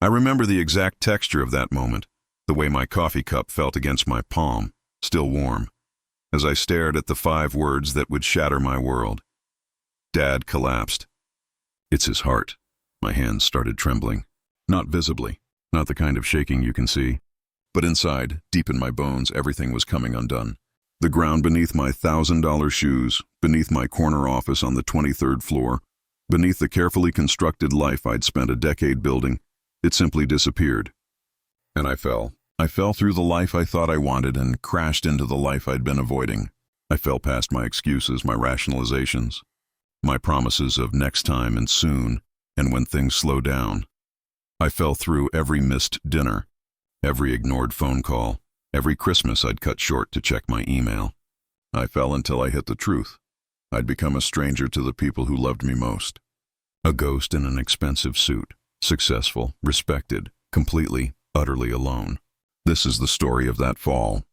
I remember the exact texture of that moment, the way my coffee cup felt against my palm, still warm, as I stared at the 5 words that would shatter my world. Dad collapsed. It's his heart. My hands started trembling. Not visibly, not the kind of shaking you can see, but inside, deep in my bones, everything was coming undone. The ground beneath my $1,000 shoes, beneath my corner office on the 23rd floor, beneath the carefully constructed life I'd spent a decade building, it simply disappeared. And I fell. I fell through the life I thought I wanted and crashed into the life I'd been avoiding. I fell past my excuses, my rationalizations, my promises of next time and soon, and when things slow down. I fell through every missed dinner, every ignored phone call, every Christmas I'd cut short to check my email. I fell until I hit the truth. I'd become a stranger to the people who loved me most. A ghost in an expensive suit, successful, respected, completely, utterly alone. This is the story of that fall.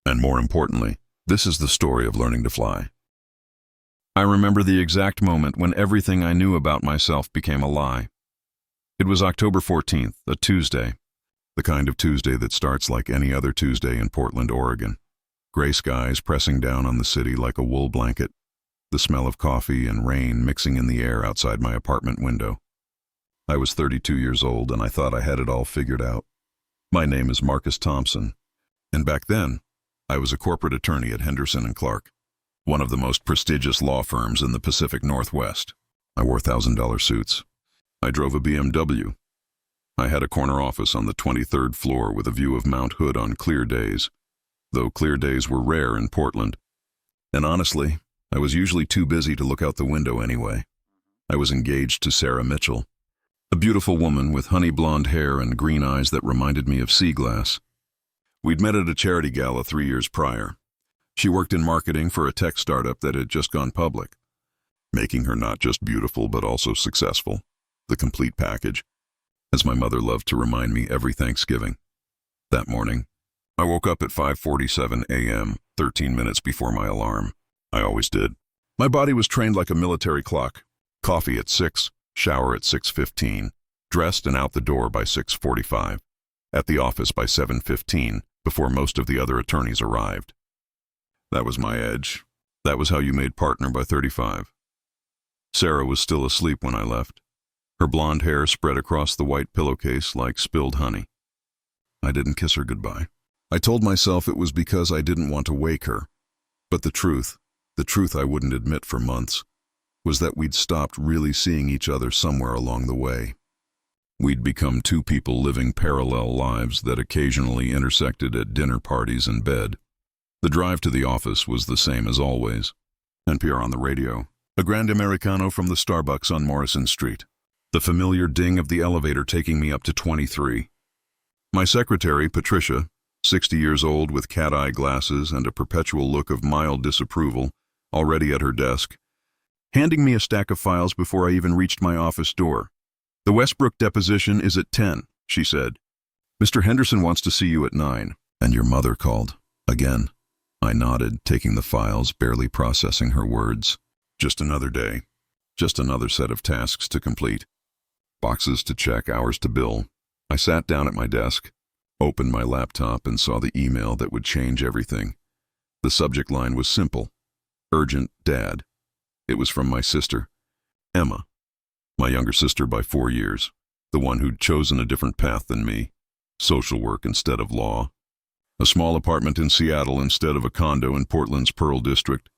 And more importantly, this is the story of learning to fly. I remember the exact moment when everything I knew about myself became a lie. It was October 14th, a Tuesday. The kind of Tuesday that starts like any other Tuesday in Portland, Oregon. Gray skies pressing down on the city like a wool blanket. The smell of coffee and rain mixing in the air outside my apartment window. I was 32 years old and I thought I had it all figured out. My name is Marcus Thompson, and back then, I was a corporate attorney at Henderson & Clark, one of the most prestigious law firms in the Pacific Northwest. I wore $1,000 suits. I drove a BMW. I had a corner office on the 23rd floor with a view of Mount Hood on clear days, though clear days were rare in Portland. And honestly, I was usually too busy to look out the window anyway. I was engaged to Sarah Mitchell, a beautiful woman with honey blonde hair and green eyes that reminded me of sea glass. We'd met at a charity gala 3 years prior. She worked in marketing for a tech startup that had just gone public, making her not just beautiful but also successful, the complete package, as my mother loved to remind me every Thanksgiving. That morning, I woke up at 5:47 a.m., 13 minutes before my alarm. I always did. My body was trained like a military clock. Coffee at 6, shower at 6:15, dressed and out the door by 6:45, at the office by 7:15, before most of the other attorneys arrived. That was my edge. That was how you made partner by 35. Sarah was still asleep when I left. Her blonde hair spread across the white pillowcase like spilled honey. I didn't kiss her goodbye. I told myself it was because I didn't want to wake her. But the truth I wouldn't admit for months, was that we'd stopped really seeing each other somewhere along the way. We'd become two people living parallel lives that occasionally intersected at dinner parties and bed. The drive to the office was the same as always. NPR on the radio. A Grand Americano from the Starbucks on Morrison Street. The familiar ding of the elevator taking me up to 23. My secretary, Patricia, 60 years old with cat-eye glasses and a perpetual look of mild disapproval, already at her desk, handing me a stack of files before I even reached my office door. "The Westbrook deposition is at 10, she said. "Mr. Henderson wants to see you at 9. "And your mother called. Again." I nodded, taking the files, barely processing her words. Just another day. Just another set of tasks to complete. Boxes to check, hours to bill. I sat down at my desk, opened my laptop, and saw the email that would change everything. The subject line was simple. Urgent, Dad. It was from my sister, Emma, my younger sister by 4 years, the one who'd chosen a different path than me, social work instead of law, a small apartment in Seattle instead of a condo in Portland's Pearl District,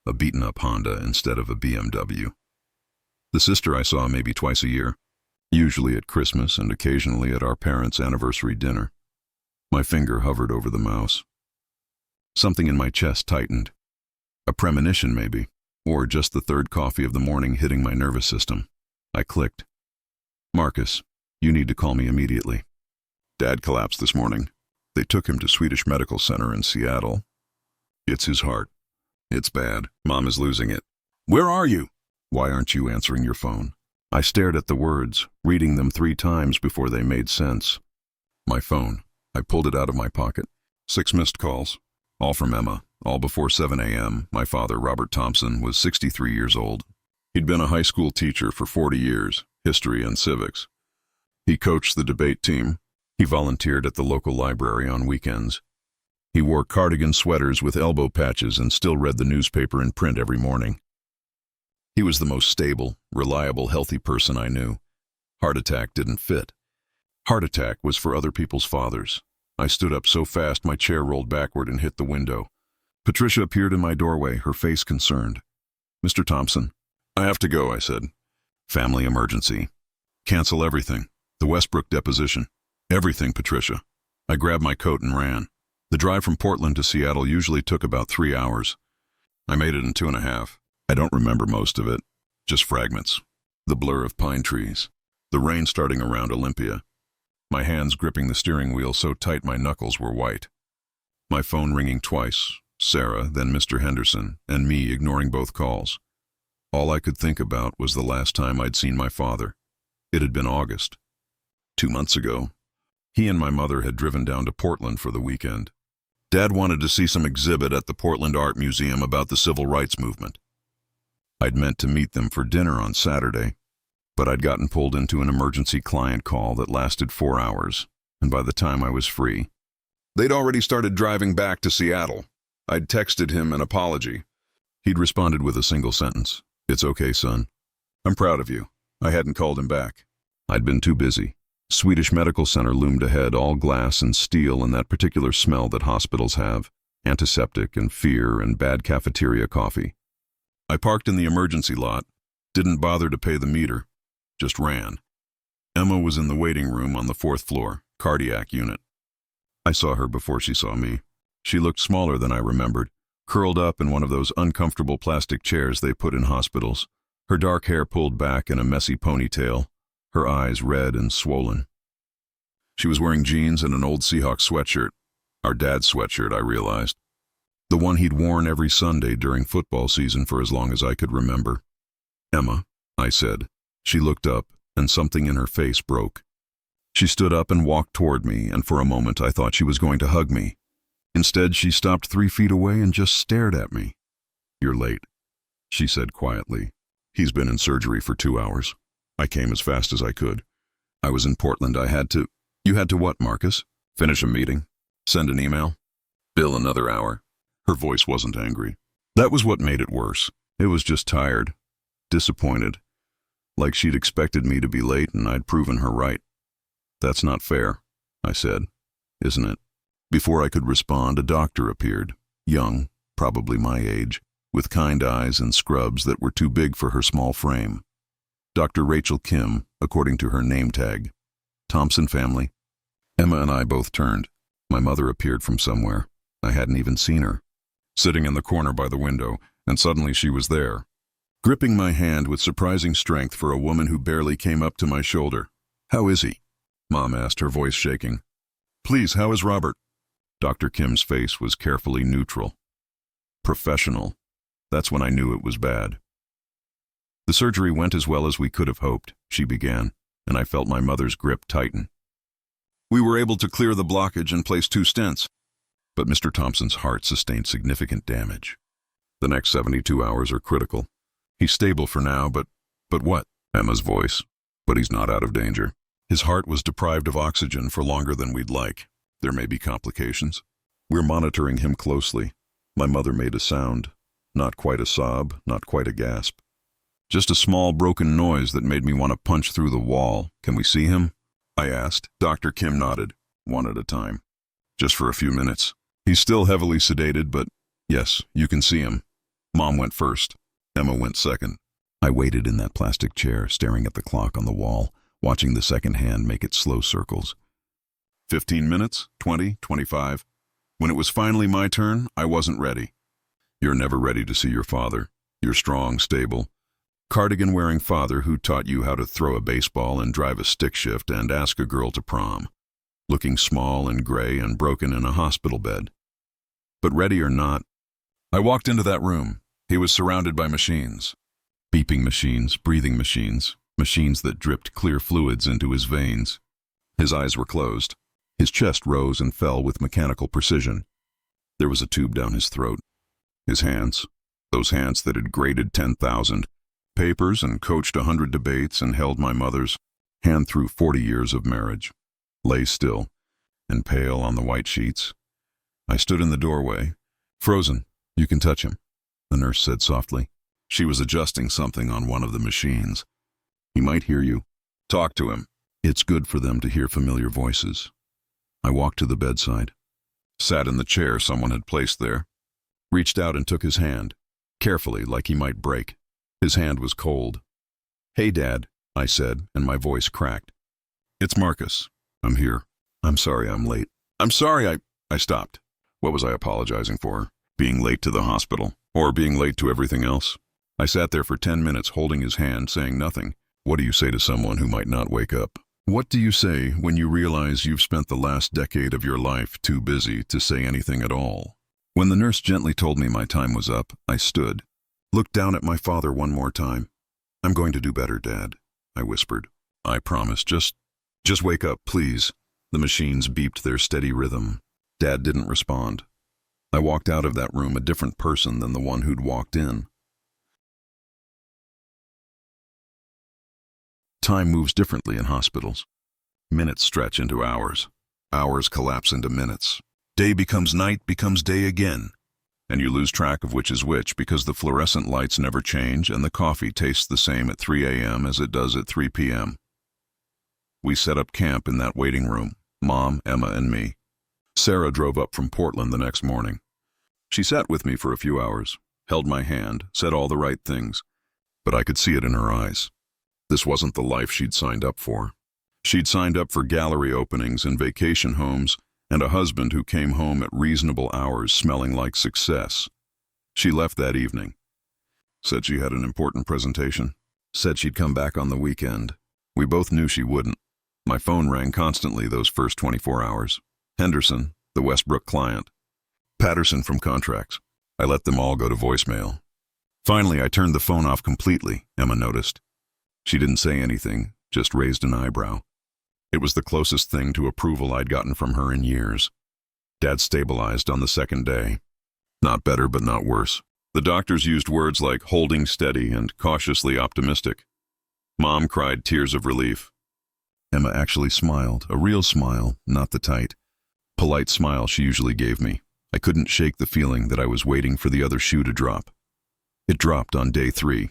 a beaten-up Honda instead of a BMW. The sister I saw maybe twice a year, usually at Christmas and occasionally at our parents' anniversary dinner. My finger hovered over the mouse. Something in my chest tightened. A premonition, maybe, or just the third coffee of the morning hitting my nervous system. I clicked. "Marcus, you need to call me immediately. Dad collapsed this morning. They took him to Swedish Medical Center in Seattle. It's his heart. It's bad. Mom is losing it. Where are you? Why aren't you answering your phone?" I stared at the words, reading them 3 times before they made sense. My phone. I pulled it out of my pocket. 6 missed calls. All from Emma. All before 7 a.m. My father, Robert Thompson, was 63 years old. He'd been a high school teacher for 40 years, history and civics. He coached the debate team. He volunteered at the local library on weekends. He wore cardigan sweaters with elbow patches and still read the newspaper in print every morning. He was the most stable, reliable, healthy person I knew. Heart attack didn't fit. Heart attack was for other people's fathers. I stood up so fast my chair rolled backward and hit the window. Patricia appeared in my doorway, her face concerned. "Mr. Thompson." "I have to go," I said. "Family emergency. Cancel everything. The Westbrook deposition. Everything, Patricia." I grabbed my coat and ran. The drive from Portland to Seattle usually took about 3 hours. I made it in 2.5. I don't remember most of it, just fragments. The blur of pine trees. The rain starting around Olympia. My hands gripping the steering wheel so tight my knuckles were white. My phone ringing twice, Sarah, then Mr. Henderson, and me ignoring both calls. All I could think about was the last time I'd seen my father. It had been August. 2 months ago. He and my mother had driven down to Portland for the weekend. Dad wanted to see some exhibit at the Portland Art Museum about the civil rights movement. I'd meant to meet them for dinner on Saturday, but I'd gotten pulled into an emergency client call that lasted 4 hours, and by the time I was free, they'd already started driving back to Seattle. I'd texted him an apology. He'd responded with a single sentence. "It's okay, son. I'm proud of you." I hadn't called him back. I'd been too busy. Swedish Medical Center loomed ahead, all glass and steel and that particular smell that hospitals have, antiseptic and fear and bad cafeteria coffee. I parked in the emergency lot, didn't bother to pay the meter, just ran. Emma was in the waiting room on the 4th floor, cardiac unit. I saw her before she saw me. She looked smaller than I remembered, curled up in one of those uncomfortable plastic chairs they put in hospitals, her dark hair pulled back in a messy ponytail, her eyes red and swollen. She was wearing jeans and an old Seahawks sweatshirt, our dad's sweatshirt, I realized. The one he'd worn every Sunday during football season for as long as I could remember. "Emma," I said. She looked up, and something in her face broke. She stood up and walked toward me, and for a moment I thought she was going to hug me. Instead, she stopped 3 feet away and just stared at me. "You're late," she said quietly. "He's been in surgery for 2 hours. I came as fast as I could. I was in Portland. I had to..." "You had to what, Marcus? Finish a meeting? Send an email? Bill another hour?" Her voice wasn't angry. That was what made it worse. It was just tired, disappointed, like she'd expected me to be late and I'd proven her right. "That's not fair," I said. "Isn't it?" Before I could respond, a doctor appeared, young, probably my age, with kind eyes and scrubs that were too big for her small frame. Dr. Rachel Kim, according to her name tag. Thompson family. Emma and I both turned. My mother appeared from somewhere. I hadn't even seen her. Sitting in the corner by the window, and suddenly she was there, gripping my hand with surprising strength for a woman who barely came up to my shoulder. "How is he?" Mom asked, her voice shaking. "Please, how is Robert?" Dr. Kim's face was carefully neutral. Professional. That's when I knew it was bad. "The surgery went as well as we could have hoped," she began, and I felt my mother's grip tighten. "We were able to clear the blockage and place 2 stents. But Mr. Thompson's heart sustained significant damage. The next 72 hours are critical. He's stable for now, but what?" Emma's voice. "But he's not out of danger. His heart was deprived of oxygen for longer than we'd like. There may be complications. We're monitoring him closely." My mother made a sound. Not quite a sob, not quite a gasp. Just a small broken noise that made me want to punch through the wall. "Can we see him?" I asked. Dr. Kim nodded, one at a time. "Just for a few minutes. He's still heavily sedated, but yes, you can see him." Mom went first. Emma went second. I waited in that plastic chair, staring at the clock on the wall, watching the second hand make its slow circles. 15 minutes, 20, 25. When it was finally my turn, I wasn't ready. You're never ready to see your father. Your strong, stable, cardigan-wearing father who taught you how to throw a baseball and drive a stick shift and ask a girl to prom, looking small and gray and broken in a hospital bed. But ready or not, I walked into that room. He was surrounded by machines. Beeping machines, breathing machines, machines that dripped clear fluids into his veins. His eyes were closed. His chest rose and fell with mechanical precision. There was a tube down his throat. His hands, those hands that had graded 10,000 papers and coached 100 debates and held my mother's, hand through 40 years of marriage. Lay still and pale on the white sheets. I stood in the doorway. Frozen. You can touch him, the nurse said softly. She was adjusting something on one of the machines. He might hear you. Talk to him. It's good for them to hear familiar voices. I walked to the bedside, sat in the chair someone had placed there, reached out and took his hand, carefully like he might break. His hand was cold. Hey, Dad, I said, and my voice cracked. It's Marcus. I'm here. I'm sorry I'm late. I'm sorry I stopped. What was I apologizing for? Being late to the hospital? Or being late to everything else? I sat there for 10 minutes holding his hand, saying nothing. What do you say to someone who might not wake up? What do you say when you realize you've spent the last decade of your life too busy to say anything at all? When the nurse gently told me my time was up, I stood, looked down at my father one more time. I'm going to do better, Dad, I whispered. I promise, just wake up, please. The machines beeped their steady rhythm. Dad didn't respond. I walked out of that room a different person than the one who'd walked in. Time moves differently in hospitals. Minutes stretch into hours. Hours collapse into minutes. Day becomes night, becomes day again. And you lose track of which is which because the fluorescent lights never change and the coffee tastes the same at 3 a.m. as it does at 3 p.m. We set up camp in that waiting room, Mom, Emma, and me. Sarah drove up from Portland the next morning. She sat with me for a few hours, held my hand, said all the right things, but I could see it in her eyes. This wasn't the life she'd signed up for. She'd signed up for gallery openings and vacation homes and a husband who came home at reasonable hours smelling like success. She left that evening. Said she had an important presentation. Said she'd come back on the weekend. We both knew she wouldn't. My phone rang constantly those first 24 hours. Henderson, the Westbrook client. Patterson from contracts. I let them all go to voicemail. Finally, I turned the phone off completely, Emma noticed. She didn't say anything, just raised an eyebrow. It was the closest thing to approval I'd gotten from her in years. Dad stabilized on the second day. Not better, but not worse. The doctors used words like holding steady and cautiously optimistic. Mom cried tears of relief. Emma actually smiled, a real smile, not the tight, polite smile she usually gave me. I couldn't shake the feeling that I was waiting for the other shoe to drop. It dropped on day 3.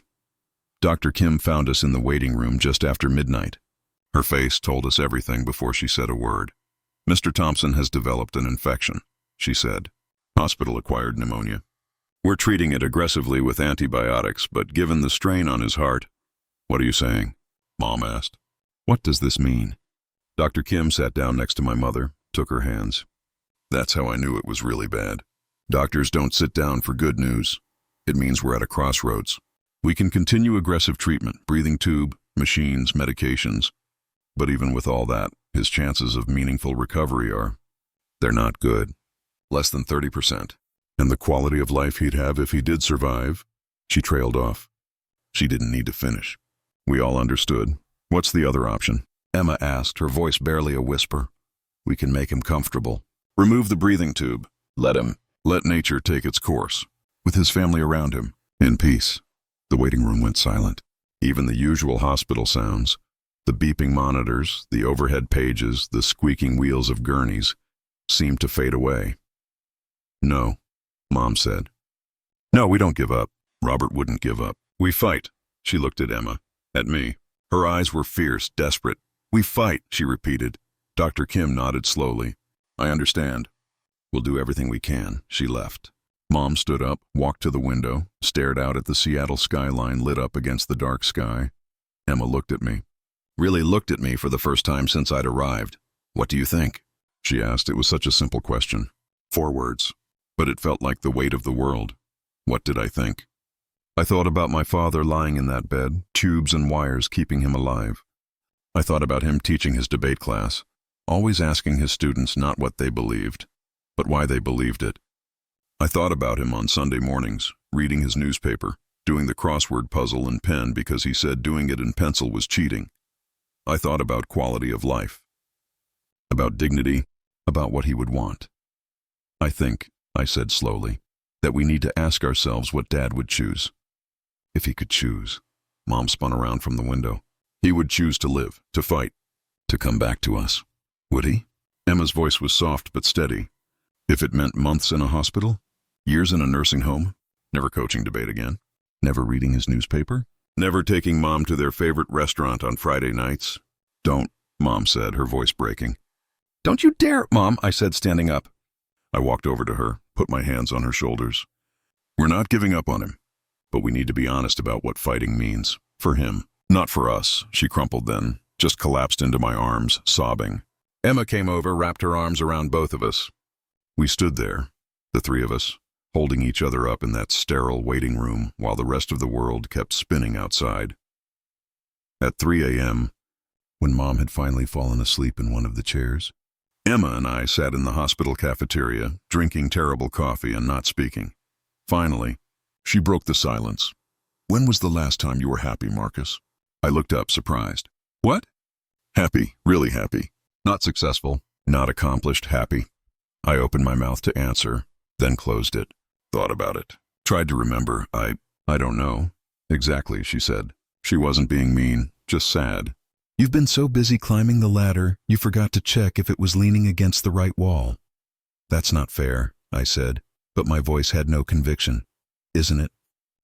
Dr. Kim found us in the waiting room just after midnight. Her face told us everything before she said a word. Mr. Thompson has developed an infection, she said. Hospital-acquired pneumonia. We're treating it aggressively with antibiotics, but given the strain on his heart... What are you saying? Mom asked. What does this mean? Dr. Kim sat down next to my mother, took her hands. That's how I knew it was really bad. Doctors don't sit down for good news. It means we're at a crossroads. We can continue aggressive treatment, breathing tube, machines, medications. But even with all that, his chances of meaningful recovery they're not good. Less than 30%. And the quality of life he'd have if he did survive. She trailed off. She didn't need to finish. We all understood. What's the other option? Emma asked, her voice barely a whisper. We can make him comfortable. Remove the breathing tube. Let nature take its course. With his family around him, in peace. The waiting room went silent. Even the usual hospital sounds, the beeping monitors, the overhead pages, the squeaking wheels of gurneys, seemed to fade away. No, Mom said. No, we don't give up. Robert wouldn't give up. We fight. She looked at Emma, at me. Her eyes were fierce, desperate. We fight, she repeated. Dr. Kim nodded slowly. I understand. We'll do everything we can. She left. Mom stood up, walked to the window, stared out at the Seattle skyline lit up against the dark sky. Emma looked at me. Really looked at me for the first time since I'd arrived. What do you think? She asked. It was such a simple question. 4 words. But it felt like the weight of the world. What did I think? I thought about my father lying in that bed, tubes and wires keeping him alive. I thought about him teaching his debate class, always asking his students not what they believed, but why they believed it. I thought about him on Sunday mornings, reading his newspaper, doing the crossword puzzle in pen because he said doing it in pencil was cheating. I thought about quality of life, about dignity, about what he would want. I think, I said slowly, that we need to ask ourselves what Dad would choose. If he could choose. Mom spun around from the window. He would choose to live, to fight, to come back to us. Would he? Emma's voice was soft but steady. If it meant months in a hospital, years in a nursing home, never coaching debate again, never reading his newspaper, never taking Mom to their favorite restaurant on Friday nights. Don't, Mom said, her voice breaking. Don't you dare, Mom, I said, standing up. I walked over to her, put my hands on her shoulders. We're not giving up on him, but we need to be honest about what fighting means. For him, not for us. She crumpled then, just collapsed into my arms, sobbing. Emma came over, wrapped her arms around both of us. We stood there, the three of us, holding each other up in that sterile waiting room while the rest of the world kept spinning outside. At 3 a.m., when Mom had finally fallen asleep in one of the chairs, Emma and I sat in the hospital cafeteria, drinking terrible coffee and not speaking. Finally, she broke the silence. When was the last time you were happy, Marcus? I looked up, surprised. What? Happy, really happy. Not successful, not accomplished, happy. I opened my mouth to answer, then closed it. Thought about it. Tried to remember. I don't know. Exactly, she said. She wasn't being mean, just sad. You've been so busy climbing the ladder, you forgot to check if it was leaning against the right wall. That's not fair, I said, but my voice had no conviction. Isn't it?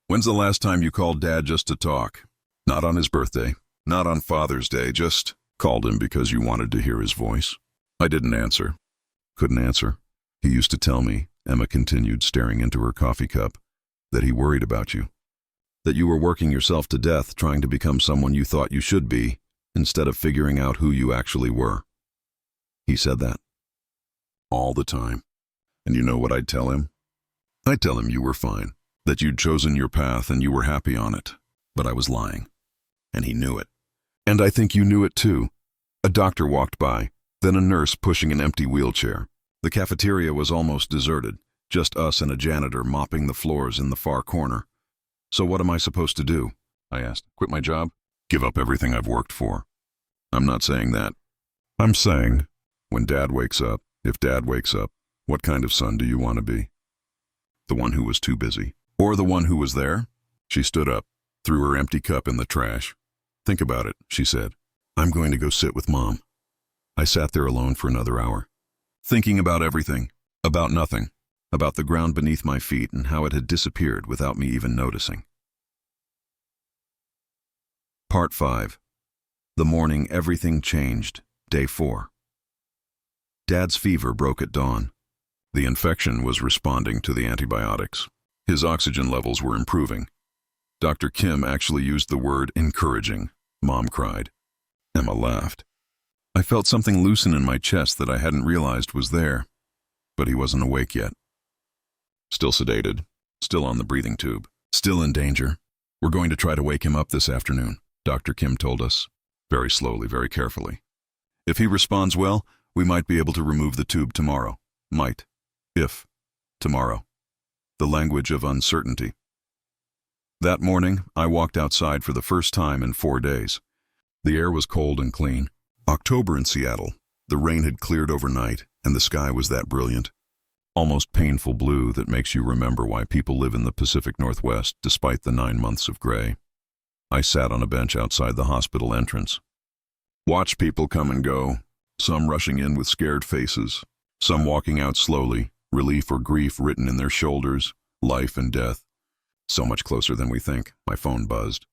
When's the last time you called Dad just to talk? Not on his birthday, not on Father's Day, just called him because you wanted to hear his voice. I didn't answer. Couldn't answer. He used to tell me, Emma continued, staring into her coffee cup, that he worried about you. That you were working yourself to death trying to become someone you thought you should be, instead of figuring out who you actually were. He said that. All the time. And you know what I'd tell him? I'd tell him you were fine, that you'd chosen your path and you were happy on it. But I was lying. And he knew it. And I think you knew it too. A doctor walked by, then a nurse pushing an empty wheelchair. The cafeteria was almost deserted, just us and a janitor mopping the floors in the far corner. So what am I supposed to do? I asked. Quit my job? Give up everything I've worked for? I'm not saying that. I'm saying, when Dad wakes up, if Dad wakes up, what kind of son do you want to be? The one who was too busy? Or the one who was there? She stood up, threw her empty cup in the trash. Think about it, she said. I'm going to go sit with Mom. I sat there alone for another hour, thinking about everything, about nothing, about the ground beneath my feet and how it had disappeared without me even noticing. Part 5. The morning everything changed, day 4. Dad's fever broke at dawn. The infection was responding to the antibiotics. His oxygen levels were improving. Dr. Kim actually used the word encouraging. Mom cried. Emma laughed. I felt something loosen in my chest that I hadn't realized was there, but he wasn't awake yet. Still sedated, still on the breathing tube, still in danger. We're going to try to wake him up this afternoon, Dr. Kim told us, very slowly, very carefully. If he responds well, we might be able to remove the tube tomorrow. Might. If. Tomorrow. The language of uncertainty. That morning, I walked outside for the first time in 4 days. The air was cold and clean. October in Seattle. The rain had cleared overnight, and the sky was that brilliant, almost painful blue that makes you remember why people live in the Pacific Northwest despite the 9 months of gray. I sat on a bench outside the hospital entrance. Watched people come and go, some rushing in with scared faces, some walking out slowly, relief or grief written in their shoulders, life and death. So much closer than we think. My phone buzzed.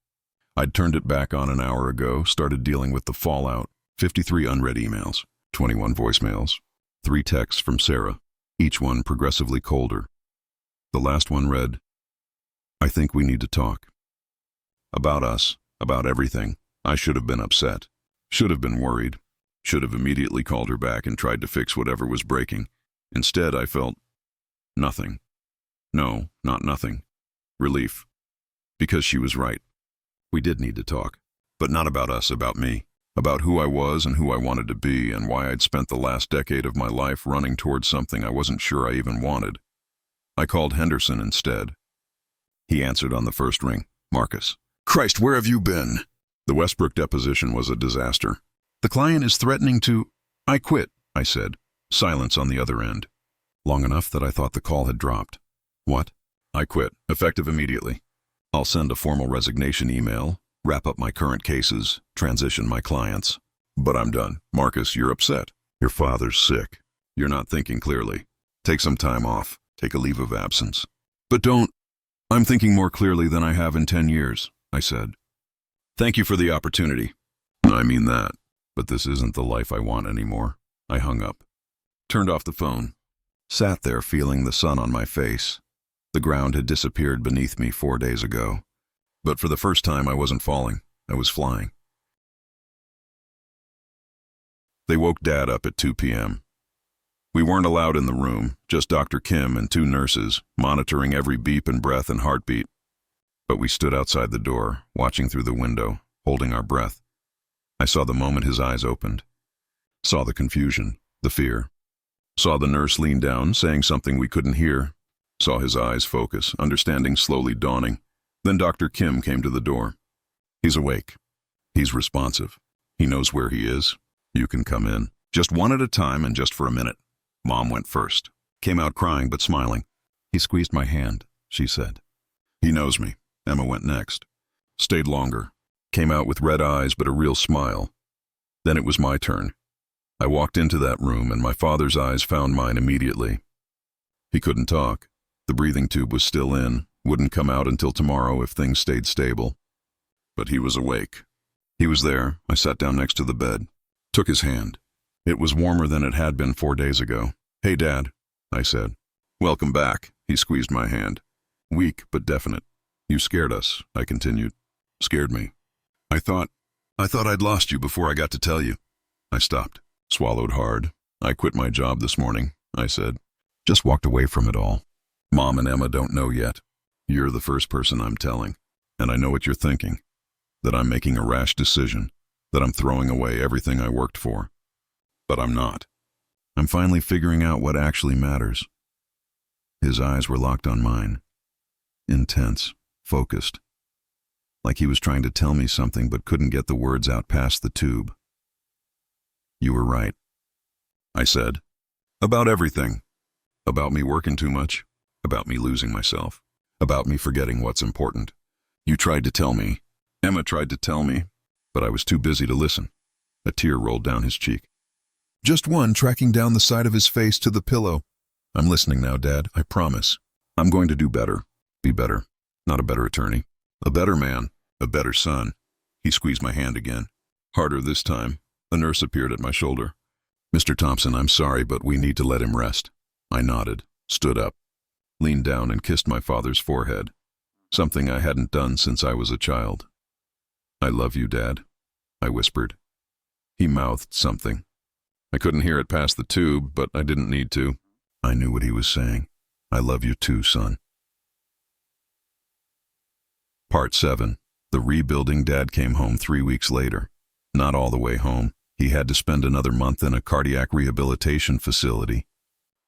I'd turned it back on an hour ago, started dealing with the fallout. 53 unread emails, 21 voicemails, 3 texts from Sarah, each one progressively colder. The last one read, I think we need to talk. About us, about everything. I should have been upset, should have been worried, should have immediately called her back and tried to fix whatever was breaking. Instead, I felt nothing. No, not nothing. Relief. Because she was right. We did need to talk, but not about us, about me. About who I was and who I wanted to be and why I'd spent the last decade of my life running towards something I wasn't sure I even wanted. I called Henderson instead. He answered on the first ring. Marcus. Christ, where have you been? The Westbrook deposition was a disaster. The client is threatening to... I quit, I said. Silence on the other end. Long enough that I thought the call had dropped. What? I quit, effective immediately. I'll send a formal resignation email. wrap up my current cases, transition my clients. But I'm done. Marcus, you're upset. Your father's sick. You're not thinking clearly. Take some time off. Take a leave of absence. But don't. I'm thinking more clearly than I have in 10 years, I said. Thank you for the opportunity. I mean that. But this isn't the life I want anymore. I hung up. Turned off the phone. Sat there feeling the sun on my face. The ground had disappeared beneath me 4 days ago. But for the first time I wasn't falling. I was flying. They woke Dad up at 2 p.m. We weren't allowed in the room, just Dr. Kim and 2 nurses, monitoring every beep and breath and heartbeat. But we stood outside the door, watching through the window, holding our breath. I saw the moment his eyes opened. Saw the confusion, the fear. Saw the nurse lean down, saying something we couldn't hear. Saw his eyes focus, understanding slowly dawning. Then Dr. Kim came to the door. He's awake. He's responsive. He knows where he is. You can come in. Just one at a time and just for a minute. Mom went first. Came out crying but smiling. He squeezed my hand, she said. He knows me. Emma went next. Stayed longer. Came out with red eyes but a real smile. Then it was my turn. I walked into that room and my father's eyes found mine immediately. He couldn't talk. The breathing tube was still in, wouldn't come out until tomorrow if things stayed stable. But he was awake. He was there. I sat down next to the bed. Took his hand. It was warmer than it had been 4 days ago. Hey, Dad, I said. Welcome back. He squeezed my hand. Weak but definite. You scared us, I continued. Scared me. I thought I'd lost you before I got to tell you. I stopped. Swallowed hard. I quit my job this morning, I said. Just walked away from it all. Mom and Emma don't know yet. You're the first person I'm telling. And I know what you're thinking. That I'm making a rash decision. That I'm throwing away everything I worked for. But I'm not. I'm finally figuring out what actually matters. His eyes were locked on mine. Intense, focused. Like he was trying to tell me something but couldn't get the words out past the tube. You were right, I said. About everything. About me working too much. About me losing myself. About me forgetting what's important. You tried to tell me. Emma tried to tell me. But I was too busy to listen. A tear rolled down his cheek. Just one tracking down the side of his face to the pillow. I'm listening now, Dad, I promise. I'm going to do better. Be better. Not a better attorney. A better man. A better son. He squeezed my hand again. Harder this time. A nurse appeared at my shoulder. Mr. Thompson, I'm sorry, but we need to let him rest. I nodded, stood up, leaned down and kissed my father's forehead. Something I hadn't done since I was a child. I love you, Dad, I whispered. He mouthed something. I couldn't hear it past the tube, but I didn't need to. I knew what he was saying. I love you too, son. Part 7. The rebuilding. Dad came home 3 weeks later. Not all the way home. He had to spend another month in a cardiac rehabilitation facility,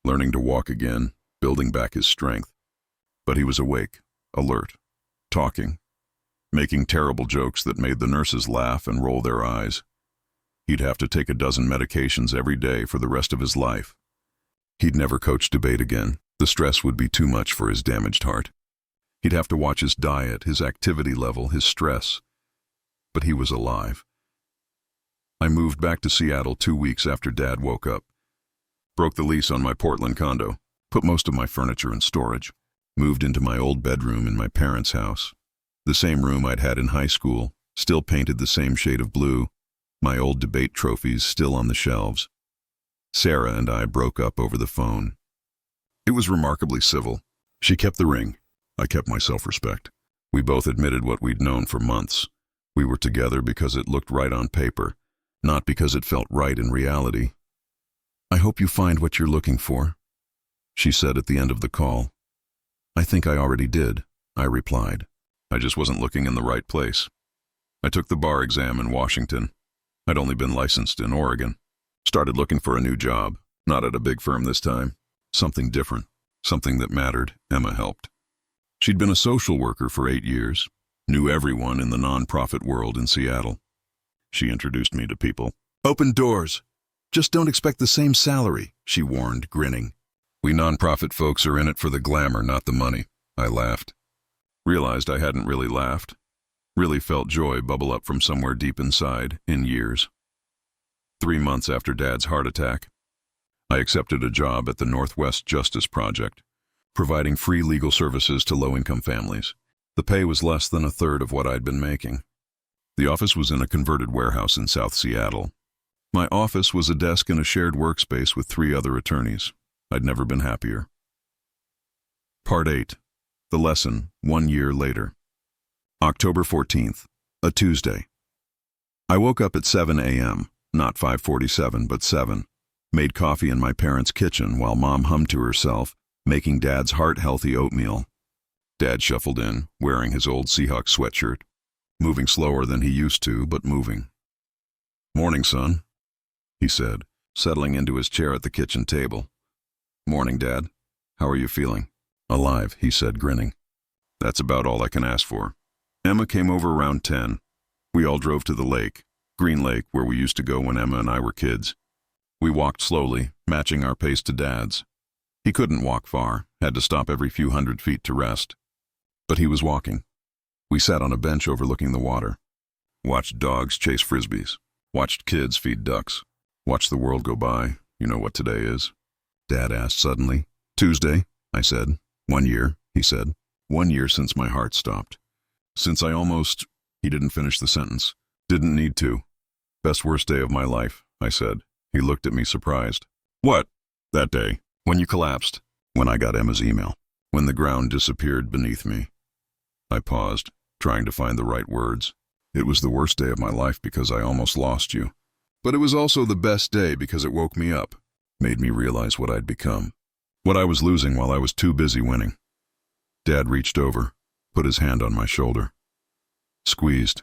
learning to walk again, building back his strength. But he was awake, alert, talking, making terrible jokes that made the nurses laugh and roll their eyes. He'd have to take 12 medications every day for the rest of his life. He'd never coach debate again. The stress would be too much for his damaged heart. He'd have to watch his diet, his activity level, his stress. But he was alive. I moved back to Seattle 2 weeks after Dad woke up. Broke the lease on my Portland condo. Put most of my furniture in storage. Moved into my old bedroom in my parents' house. The same room I'd had in high school, still painted the same shade of blue. My old debate trophies still on the shelves. Sarah and I broke up over the phone. It was remarkably civil. She kept the ring. I kept my self-respect. We both admitted what we'd known for months. We were together because it looked right on paper, not because it felt right in reality. I hope you find what you're looking for, she said at the end of the call. I think I already did, I replied. I just wasn't looking in the right place. I took the bar exam in Washington. I'd only been licensed in Oregon. Started looking for a new job, not at a big firm this time. Something different, something that mattered. Emma helped. She'd been a social worker for 8 years, knew everyone in the nonprofit world in Seattle. She introduced me to people. Open doors. Just don't expect the same salary, she warned, grinning. We nonprofit folks are in it for the glamour, not the money. I laughed. Realized I hadn't really laughed. Really felt joy bubble up from somewhere deep inside, in years. 3 months after Dad's heart attack, I accepted a job at the Northwest Justice Project, providing free legal services to low-income families. The pay was less than a third of what I'd been making. The office was in a converted warehouse in South Seattle. My office was a desk in a shared workspace with 3 other attorneys. I'd never been happier. Part 8. The lesson, 1 year later. October 14th, a Tuesday. I woke up at 7 a.m., not 5:47, but 7. Made coffee in my parents' kitchen while Mom hummed to herself, making Dad's heart-healthy oatmeal. Dad shuffled in, wearing his old Seahawks sweatshirt, moving slower than he used to, but moving. "Morning, son," he said, settling into his chair at the kitchen table. "Morning, Dad. How are you feeling?" "Alive," he said, grinning. "That's about all I can ask for." Emma came over around 10. We all drove to the lake, Green Lake, where we used to go when Emma and I were kids. We walked slowly, matching our pace to Dad's. He couldn't walk far, had to stop every few hundred feet to rest. But he was walking. We sat on a bench overlooking the water, watched dogs chase frisbees, watched kids feed ducks, watched the world go by. "You know what today is?" Dad asked suddenly. "Tuesday," I said. "1 year," he said. "1 year since my heart stopped. Since I almost—" He didn't finish the sentence. "Didn't need to. Best worst day of my life," I said. He looked at me surprised. "What?" "That day. When you collapsed. When I got Emma's email. When the ground disappeared beneath me." I paused, trying to find the right words. "It was the worst day of my life because I almost lost you. But it was also the best day because it woke me up, made me realize what I'd become, what I was losing while I was too busy winning." Dad reached over, put his hand on my shoulder. Squeezed.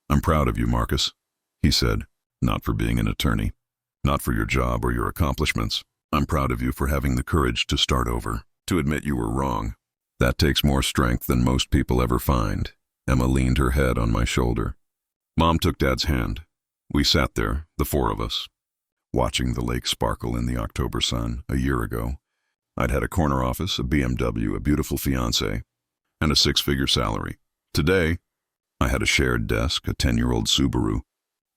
"I'm proud of you, Marcus," he said, "not for being an attorney, not for your job or your accomplishments. I'm proud of you for having the courage to start over, to admit you were wrong. That takes more strength than most people ever find." Emma leaned her head on my shoulder. Mom took Dad's hand. We sat there, the 4 of us, watching the lake sparkle in the October sun. A year ago, I'd had a corner office, a BMW, a beautiful fiancé, and a 6-figure salary. Today, I had a shared desk, a 10-year-old Subaru,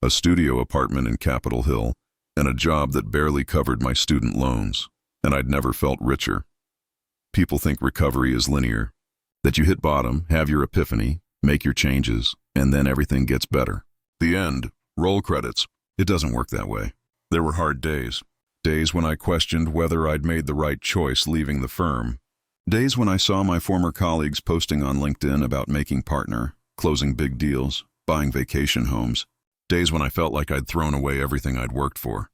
a studio apartment in Capitol Hill, and a job that barely covered my student loans, and I'd never felt richer. People think recovery is linear, that you hit bottom, have your epiphany, make your changes, and then everything gets better. The end. Roll credits. It doesn't work that way. There were hard days. Days when I questioned whether I'd made the right choice leaving the firm. Days when I saw my former colleagues posting on LinkedIn about making partner, closing big deals, buying vacation homes. Days when I felt like I'd thrown away everything I'd worked for.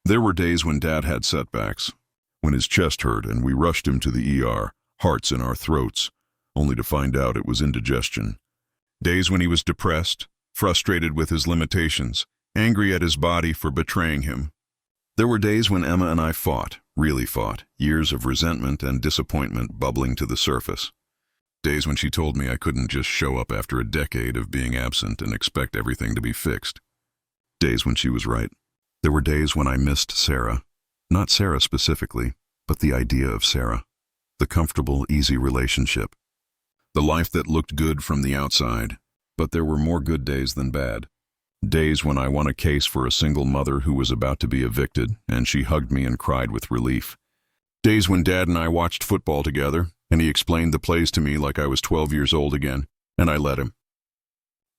There were days when Dad had setbacks, when his chest hurt and we rushed him to the ER, hearts in our throats, only to find out it was indigestion. Days when he was depressed, frustrated with his limitations, angry at his body for betraying him. There were days when Emma and I fought, really fought, years of resentment and disappointment bubbling to the surface. Days when she told me I couldn't just show up after a decade of being absent and expect everything to be fixed. Days when she was right. There were days when I missed Sarah. Not Sarah specifically, but the idea of Sarah. The comfortable, easy relationship. The life that looked good from the outside, but there were more good days than bad. Days when I won a case for a single mother who was about to be evicted, and she hugged me and cried with relief. Days when Dad and I watched football together, and he explained the plays to me like I was 12 years old again, and I let him.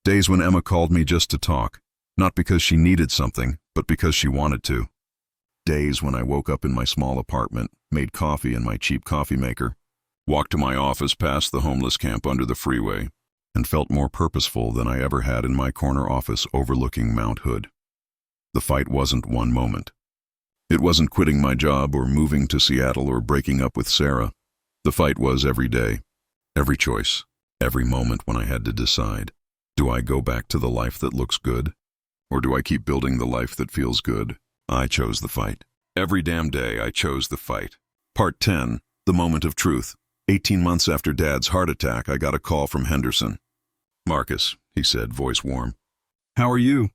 Days when Emma called me just to talk, not because she needed something, but because she wanted to. Days when I woke up in my small apartment, made coffee in my cheap coffee maker, walked to my office past the homeless camp under the freeway, and felt more purposeful than I ever had in my corner office overlooking Mount Hood. The fight wasn't one moment. It wasn't quitting my job or moving to Seattle or breaking up with Sarah. The fight was every day, every choice, every moment when I had to decide, do I go back to the life that looks good, or do I keep building the life that feels good? I chose the fight. Every damn day I chose the fight. Part 10, the moment of truth. 18 months after Dad's heart attack, I got a call from Henderson. "Marcus," he said, voice warm. "How are you?"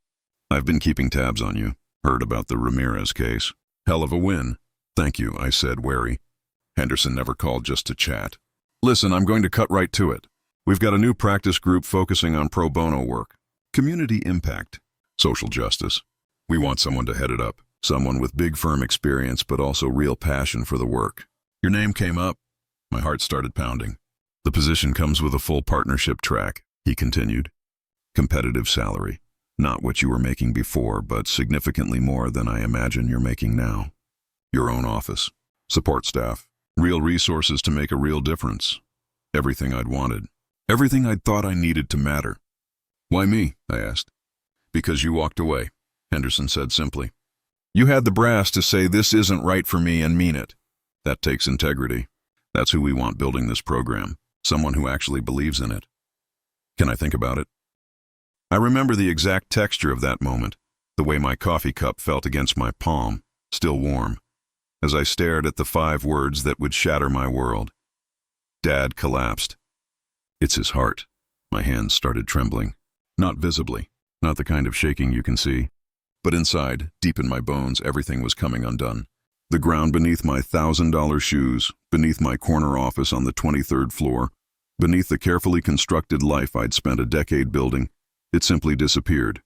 "I've been keeping tabs on you. Heard about the Ramirez case. Hell of a win." "Thank you," I said, wary. Henderson never called just to chat. "Listen, I'm going to cut right to it. We've got a new practice group focusing on pro bono work, community impact, social justice. We want someone to head it up, someone with big firm experience but also real passion for the work. Your name came up. My heart started pounding. The position comes with a full partnership track, he continued. Competitive salary. Not what you were making before, but significantly more than I imagine you're making now. Your own office, support staff, real resources to make a real difference. Everything I'd wanted. Everything I'd thought I needed to matter. Why me? I asked. Because you walked away, Henderson said simply. You had the brass to say this isn't right for me and mean it. That takes integrity. That's who we want building this program. Someone who actually believes in it. Can I think about it? I remember the exact texture of that moment, the way my coffee cup felt against my palm, still warm, as I stared at the 5 words that would shatter my world. Dad collapsed. It's his heart. My hands started trembling. Not visibly, not the kind of shaking you can see, but inside, deep in my bones, everything was coming undone. The ground beneath my $1,000 shoes, beneath my corner office on the 23rd floor, beneath the carefully constructed life I'd spent a decade building, it simply disappeared.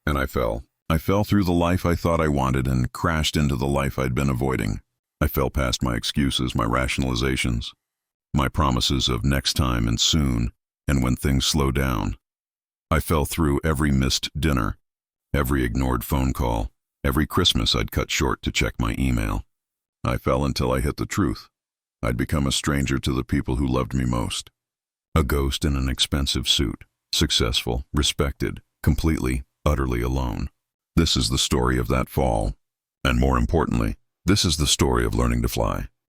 And I fell. I fell through the life I thought I wanted and crashed into the life I'd been avoiding. I fell past my excuses, my rationalizations, my promises of next time and soon, and when things slow down. I fell through every missed dinner, every ignored phone call, every Christmas I'd cut short to check my email. I fell until I hit the truth. I'd become a stranger to the people who loved me most. A ghost in an expensive suit, successful, respected, completely, utterly alone. This is the story of that fall. And more importantly, this is the story of learning to fly.